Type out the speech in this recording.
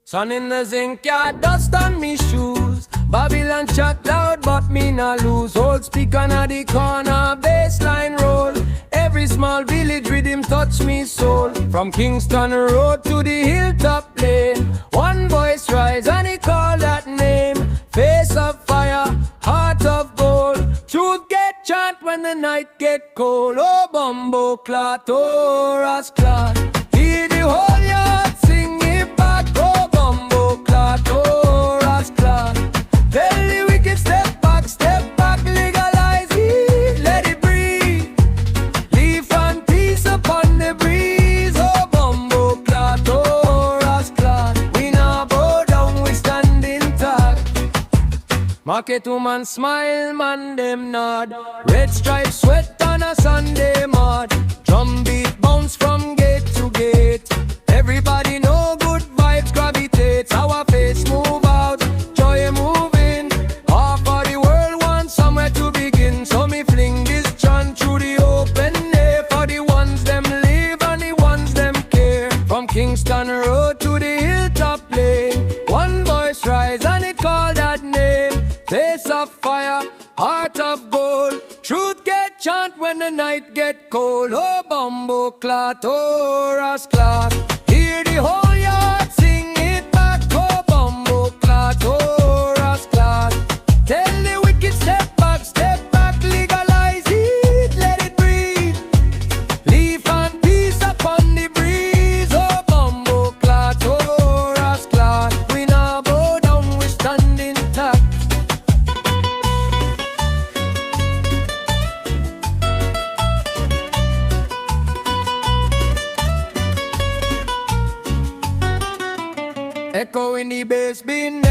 Sun in the zinc, yeah, dust on me shoes. Babylon chat loud, but me not lose. Old speaker na the corner, bassline roll. Every small village rhythm touch me soul. From Kingston road to the hilltop lane, one voice rise and he call that name. Face of fire, heart of gold. Truth get chant when the night get cold. Oh, Bumbo Klaat, oh, Rasta. Hear the whole yard sing it back. Oh, Bumbo Klaat, oh, Rasta. Tell the wicked step back, legalize it, let it breathe. Leave and peace upon the breeze. Oh, Bumbo Klaat, oh, Rasta. We not bow down, we stand intact. Market woman smile, man them nod. Red stripe sweat on a Sunday mud. Drum beat bounce from gate to gate. Everybody know good vibes gravitate. Our face move out, joy moving. Half of the world wants somewhere to begin. So me fling this chant through the open air. For the ones them live and the ones them care. From Kingston road to the hilltop lane, one voice rise and it call that name. Face of fire, heart of gold. Truth get chant when the night get cold. Oh, Bumbo Klaat, oh, Rasta. Hear the whole yard sing it back. Oh, Bumbo Klaat, oh, Rasta. Tell the wicked step back, legalize it, let it breathe. Leave and peace upon the breeze. Oh, Bumbo Klaat, oh, Rasta. We not bow down, we stand intact. Echo in the bass bin.